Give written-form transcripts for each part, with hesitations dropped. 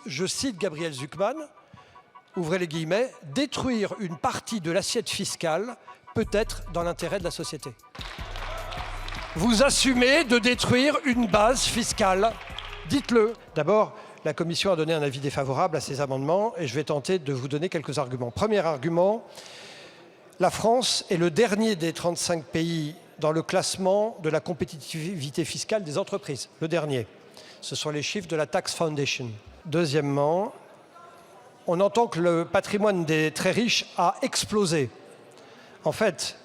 je cite Gabriel Zucman, ouvrez les guillemets, « détruire une partie de l'assiette fiscale peut être dans l'intérêt de la société ». Vous assumez de détruire une base fiscale, dites-le. D'abord, la Commission a donné un avis défavorable à ces amendements et je vais tenter de vous donner quelques arguments. Premier argument, la France est le dernier des 35 pays dans le classement de la compétitivité fiscale des entreprises. Le dernier. Ce sont les chiffres de la Tax Foundation. Deuxièmement, on entend que le patrimoine des très riches a explosé. En fait,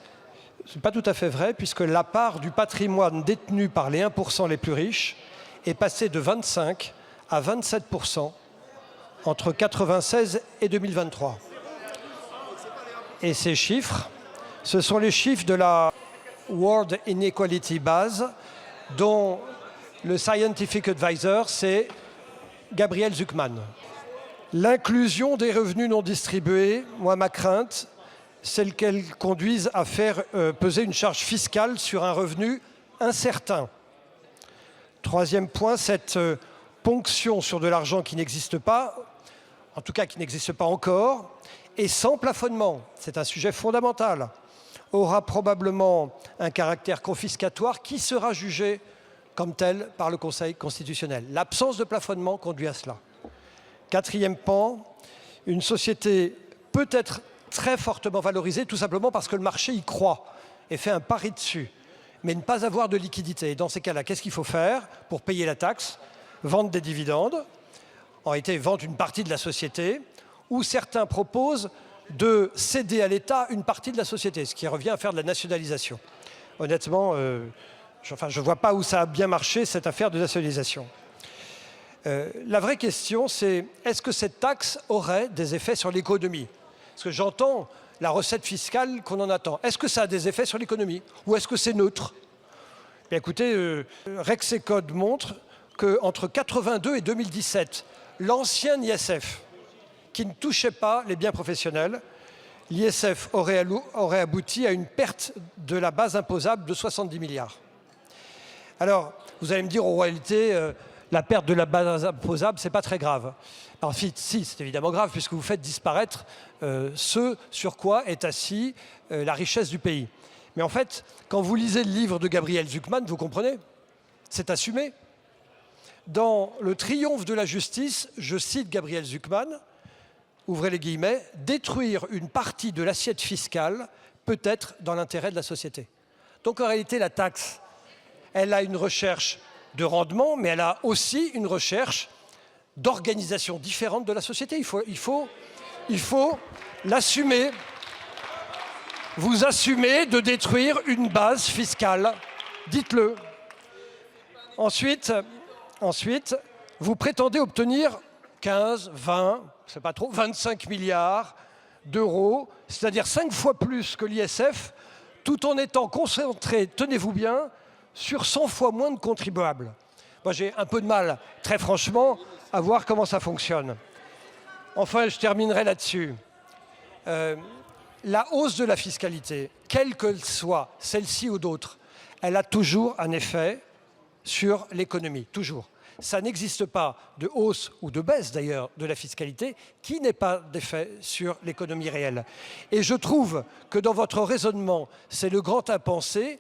ce n'est pas tout à fait vrai puisque la part du patrimoine détenu par les 1% les plus riches est passée de 25 à 27% entre 1996 et 2023. Et ces chiffres, ce sont les chiffres de la World Inequality Base, dont le Scientific Advisor, c'est Gabriel Zucman. L'inclusion des revenus non distribués, moi, ma crainte, c'est qu'elle conduise à faire peser une charge fiscale sur un revenu incertain. Troisième point, cette ponction sur de l'argent qui n'existe pas, en tout cas qui n'existe pas encore, et sans plafonnement, c'est un sujet fondamental, aura probablement un caractère confiscatoire qui sera jugé comme tel par le Conseil constitutionnel. L'absence de plafonnement conduit à cela. Quatrième pan, une société peut être très fortement valorisée tout simplement parce que le marché y croit et fait un pari dessus, mais ne pas avoir de liquidité. Et dans ces cas-là, qu'est-ce qu'il faut faire pour payer la taxe? Vendre des dividendes, en réalité vendre une partie de la société, ou certains proposent de céder à l'État une partie de la société, ce qui revient à faire de la nationalisation. Honnêtement, je ne vois pas où ça a bien marché, cette affaire de nationalisation. La vraie question, c'est est-ce que cette taxe aurait des effets sur l'économie? Parce que j'entends la recette fiscale qu'on en attend. Est-ce que ça a des effets sur l'économie? Ou est-ce que c'est neutre? Bien, écoutez, Rexecode montre qu'entre 1982 et 2017, l'ancien ISF, qui ne touchait pas les biens professionnels, l'ISF aurait abouti à une perte de la base imposable de 70 milliards. Alors, vous allez me dire, en réalité, la perte de la base imposable, ce n'est pas très grave. Alors, si, c'est évidemment grave, puisque vous faites disparaître ce sur quoi est assis la richesse du pays. Mais en fait, quand vous lisez le livre de Gabriel Zucman, vous comprenez, c'est assumé. Dans Le triomphe de la justice, je cite Gabriel Zucman, ouvrez les guillemets, « détruire une partie de l'assiette fiscale peut être dans l'intérêt de la société ». Donc en réalité, la taxe, elle a une recherche de rendement, mais elle a aussi une recherche d'organisation différente de la société. Il faut l'assumer. Vous assumez de détruire une base fiscale, dites-le. Ensuite, vous prétendez obtenir 15, 20, c'est pas trop, 25 milliards d'euros, c'est-à-dire 5 fois plus que l'ISF, tout en étant concentré, tenez-vous bien, sur 100 fois moins de contribuables. Moi, j'ai un peu de mal, très franchement, à voir comment ça fonctionne. Enfin, je terminerai là-dessus. La hausse de la fiscalité, quelle qu'elle soit, celle-ci ou d'autres, elle a toujours un effet sur l'économie, toujours. Ça n'existe pas de hausse ou de baisse d'ailleurs de la fiscalité qui n'ait pas d'effet sur l'économie réelle. Et je trouve que dans votre raisonnement, c'est le grand impensé.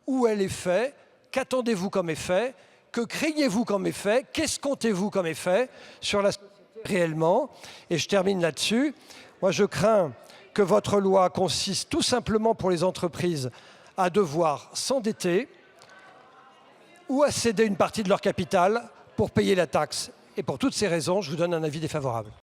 Où est l'effet? Qu'attendez-vous comme effet? Que craignez-vous comme effet? Qu'escomptez-vous comme effet sur la société réellement? Et je termine là-dessus. Moi, je crains que votre loi consiste tout simplement pour les entreprises à devoir s'endetter ou à céder une partie de leur capital pour payer la taxe. Et pour toutes ces raisons, je vous donne un avis défavorable.